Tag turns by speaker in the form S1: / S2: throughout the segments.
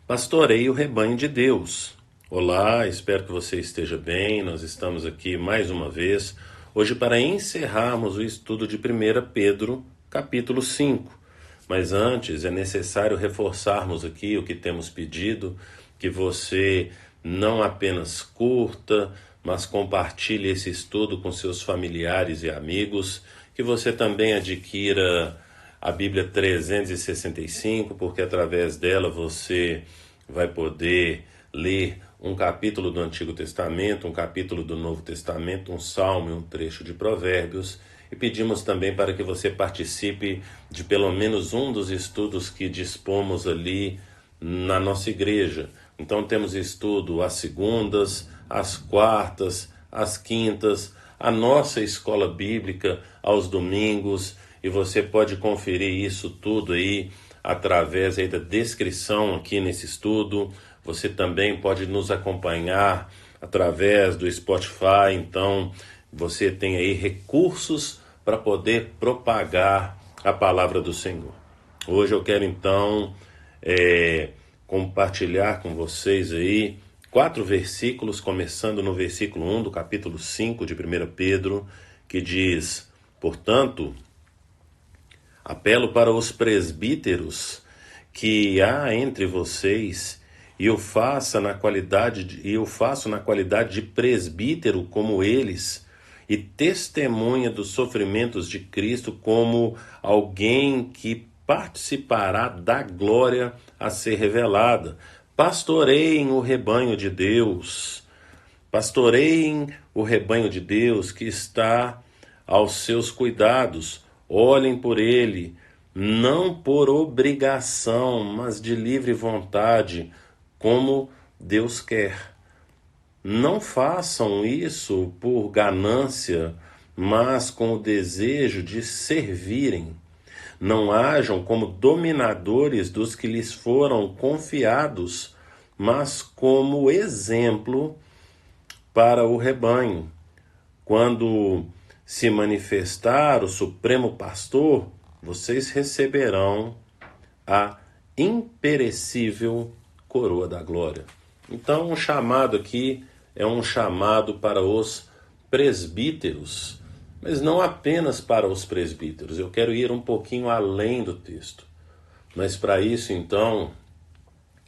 S1: Pastoreie o rebanho de Deus. Olá, espero que você esteja bem. Nós estamos aqui mais uma vez, hoje para encerrarmos o estudo de 1 Pedro, capítulo 5. Mas antes é necessário reforçarmos aqui o que temos pedido, que você não apenas curta, mas compartilhe esse estudo com seus familiares e amigos, que você também adquira a Bíblia 365, porque através dela você vai poder ler um capítulo do Antigo Testamento, um capítulo do Novo Testamento, um salmo e um trecho de Provérbios. E pedimos também para que você participe de pelo menos um dos estudos que dispomos ali na nossa igreja. Então temos estudo às segundas, às quartas, às quintas, a nossa escola bíblica aos domingos, e você pode conferir isso tudo aí através aí da descrição aqui nesse estudo. Você também pode nos acompanhar através do Spotify, então você tem aí recursos para poder propagar a palavra do Senhor. Hoje eu quero então compartilhar com vocês aí 4 versículos, começando no versículo 1 do capítulo 5 de 1 Pedro, que diz: portanto, apelo para os presbíteros que há entre vocês, e eu faço na qualidade de presbítero como eles, e testemunha dos sofrimentos de Cristo como alguém que participará da glória a ser revelada. Pastoreiem o rebanho de Deus. Pastoreiem o rebanho de Deus que está aos seus cuidados. Olhem por ele, não por obrigação, mas de livre vontade, como Deus quer. Não façam isso por ganância, mas com o desejo de servirem. Não hajam como dominadores dos que lhes foram confiados, mas como exemplo para o rebanho. Quando se manifestar o Supremo Pastor, vocês receberão a imperecível coroa da glória. Então, o chamado aqui é um chamado para os presbíteros, mas não apenas para os presbíteros. Eu quero ir um pouquinho além do texto. Mas para isso, então,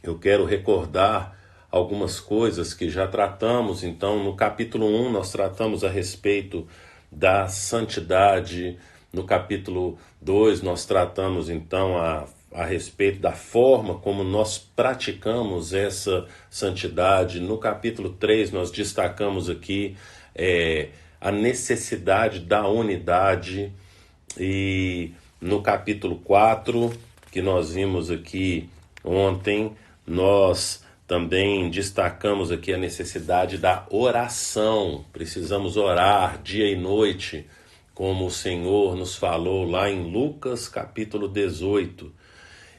S1: eu quero recordar algumas coisas que já tratamos. Então, no capítulo 1, nós tratamos a respeito da santidade. No capítulo 2, nós tratamos, então, a respeito da forma como nós praticamos essa santidade. No capítulo 3, nós destacamos aqui a necessidade da unidade. E no capítulo 4, que nós vimos aqui ontem, nós também destacamos aqui a necessidade da oração. Precisamos orar dia e noite, como o Senhor nos falou lá em Lucas capítulo 18.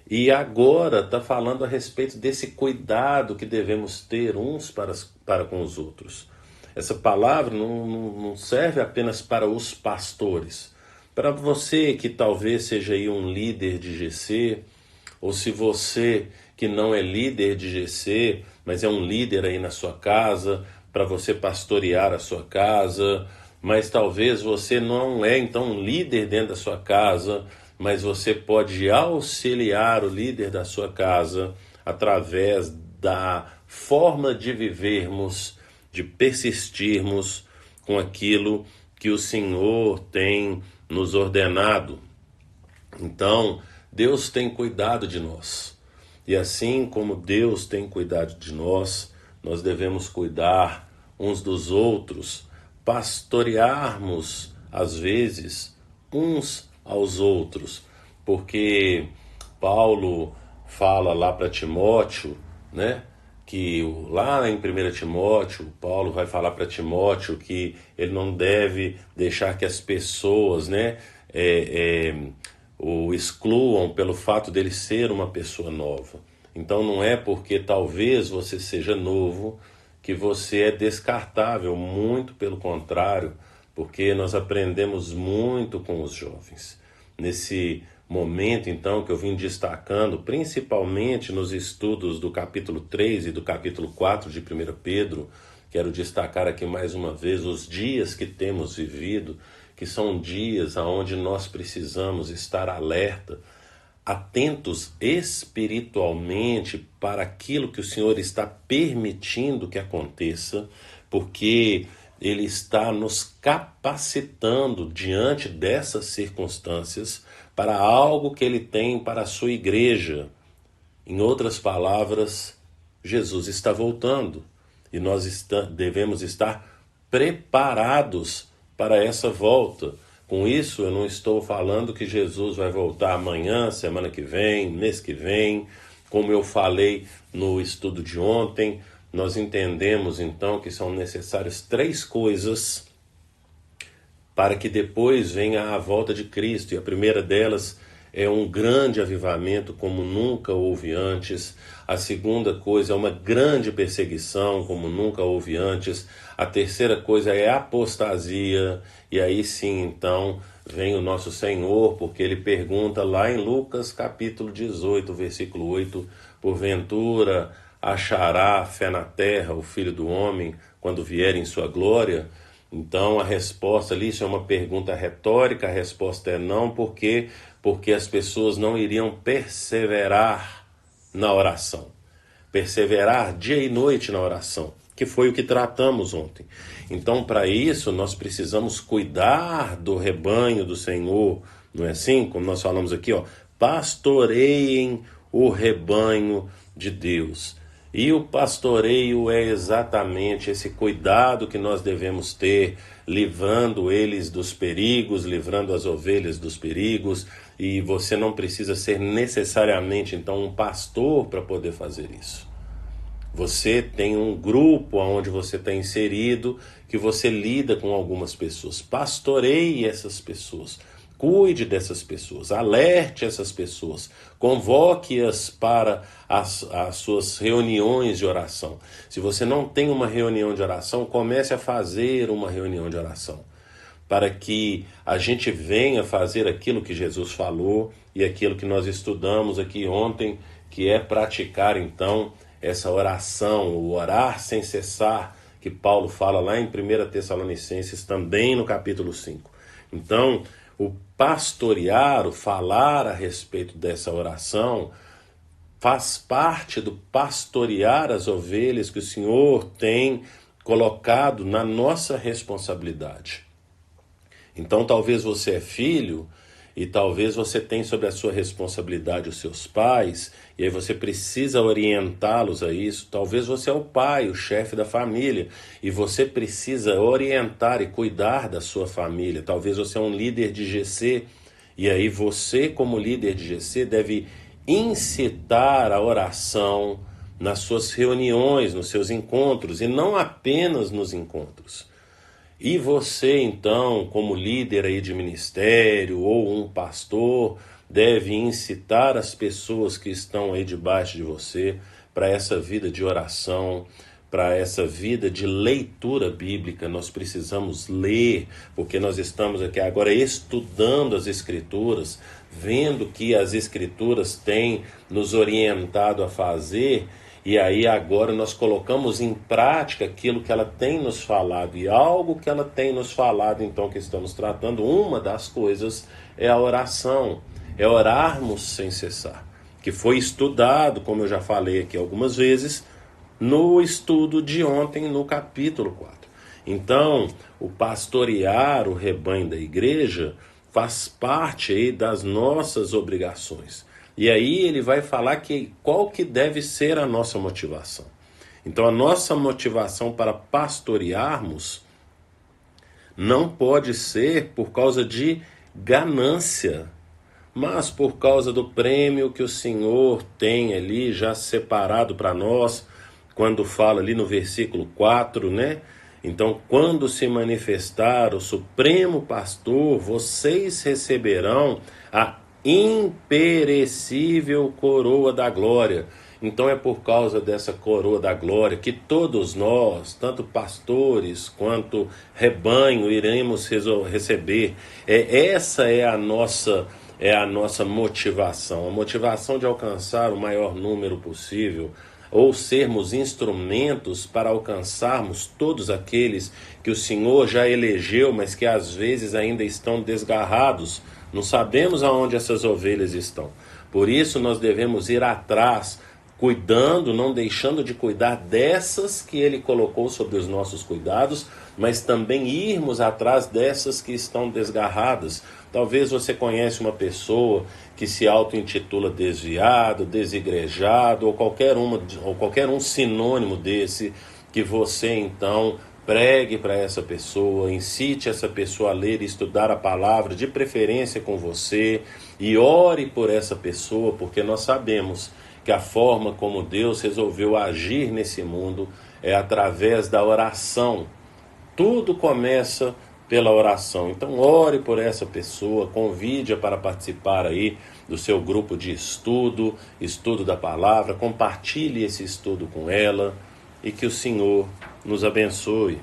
S1: E agora está falando a respeito desse cuidado que devemos ter uns para com os outros. Essa palavra não serve apenas para os pastores. Para você que talvez seja aí um líder de GC, ou se você que não é líder de GC, mas é um líder aí na sua casa, para você pastorear a sua casa, mas talvez você não é então um líder dentro da sua casa, mas você pode auxiliar o líder da sua casa através da forma de vivermos, de persistirmos com aquilo que o Senhor tem nos ordenado. Então, Deus tem cuidado de nós. E assim como Deus tem cuidado de nós, nós devemos cuidar uns dos outros, pastorearmos, às vezes, uns aos outros. Porque Paulo fala lá para Timóteo, né? Que lá em 1 Timóteo, Paulo vai falar para Timóteo que ele não deve deixar que as pessoas, né, o excluam pelo fato dele ser uma pessoa nova. Então não é porque talvez você seja novo que você é descartável, muito pelo contrário, porque nós aprendemos muito com os jovens. Nesse momento, então, que eu vim destacando, principalmente nos estudos do capítulo 3 e do capítulo 4 de 1 Pedro, quero destacar aqui mais uma vez os dias que temos vivido, que são dias onde nós precisamos estar alerta, atentos espiritualmente para aquilo que o Senhor está permitindo que aconteça, porque Ele está nos capacitando diante dessas circunstâncias para algo que Ele tem para a sua igreja. Em outras palavras, Jesus está voltando e nós devemos estar preparados para essa volta. Com isso, eu não estou falando que Jesus vai voltar amanhã, semana que vem, mês que vem. Como eu falei no estudo de ontem, nós entendemos então que são necessárias 3 coisas para que depois venha a volta de Cristo. E a primeira delas é um grande avivamento como nunca houve antes. A segunda coisa é uma grande perseguição como nunca houve antes. A terceira coisa é apostasia. E aí sim, então, vem o nosso Senhor, porque Ele pergunta lá em Lucas capítulo 18, versículo 8, porventura achará fé na terra o Filho do Homem quando vier em sua glória? Então a resposta ali, isso é uma pergunta retórica, a resposta é não, porque as pessoas não iriam perseverar na oração. Perseverar dia e noite na oração, que foi o que tratamos ontem. Então, para isso, nós precisamos cuidar do rebanho do Senhor, não é assim? Como nós falamos aqui, ó, pastoreiem o rebanho de Deus. E o pastoreio é exatamente esse cuidado que nós devemos ter, livrando eles dos perigos, livrando as ovelhas dos perigos, e você não precisa ser necessariamente, então, um pastor para poder fazer isso. Você tem um grupo onde você está inserido, que você lida com algumas pessoas. Pastoreie essas pessoas. Cuide dessas pessoas, alerte essas pessoas, convoque-as para as suas reuniões de oração. Se você não tem uma reunião de oração, comece a fazer uma reunião de oração, para que a gente venha fazer aquilo que Jesus falou e aquilo que nós estudamos aqui ontem, que é praticar então essa oração, o orar sem cessar, que Paulo fala lá em 1 Tessalonicenses, também no capítulo 5. Então, o pastorear, o falar a respeito dessa oração, faz parte do pastorear as ovelhas que o Senhor tem colocado na nossa responsabilidade. Então talvez você é filho e talvez você tenha sobre a sua responsabilidade os seus pais, e aí você precisa orientá-los a isso. Talvez você é o pai, o chefe da família, e você precisa orientar e cuidar da sua família. Talvez você é um líder de GC, e aí você, como líder de GC, deve incitar a oração nas suas reuniões, nos seus encontros, e não apenas nos encontros. E você, então, como líder aí de ministério ou um pastor, deve incitar as pessoas que estão aí debaixo de você para essa vida de oração, para essa vida de leitura bíblica. Nós precisamos ler, porque nós estamos aqui agora estudando as Escrituras, vendo que as Escrituras têm nos orientado a fazer. E aí agora nós colocamos em prática aquilo que ela tem nos falado. E algo que ela tem nos falado, então, que estamos tratando, uma das coisas é a oração. É orarmos sem cessar. Que foi estudado, como eu já falei aqui algumas vezes, no estudo de ontem, no capítulo 4. Então, o pastorear o rebanho da igreja faz parte aí das nossas obrigações. E aí ele vai falar qual que deve ser a nossa motivação. Então a nossa motivação para pastorearmos não pode ser por causa de ganância, mas por causa do prêmio que o Senhor tem ali já separado para nós, quando fala ali no versículo 4, né? Então, quando se manifestar o Supremo Pastor, vocês receberão a imperecível coroa da glória. Então é por causa dessa coroa da glória que todos nós, tanto pastores quanto rebanho, iremos receber. Essa é a nossa é a nossa motivação. A motivação de alcançar o maior número possível, ou sermos instrumentos para alcançarmos todos aqueles que o Senhor já elegeu, mas que às vezes ainda estão desgarrados. Não sabemos aonde essas ovelhas estão. Por isso nós devemos ir atrás, cuidando, não deixando de cuidar dessas que Ele colocou sob os nossos cuidados, mas também irmos atrás dessas que estão desgarradas. Talvez você conhece uma pessoa que se auto-intitula desviado, desigrejado, ou qualquer um sinônimo desse, que você então pregue para essa pessoa, incite essa pessoa a ler e estudar a palavra, de preferência com você, e ore por essa pessoa, porque nós sabemos que a forma como Deus resolveu agir nesse mundo é através da oração. Tudo começa pela oração. Então ore por essa pessoa, convide-a para participar aí do seu grupo de estudo da palavra, compartilhe esse estudo com ela e que o Senhor nos abençoe.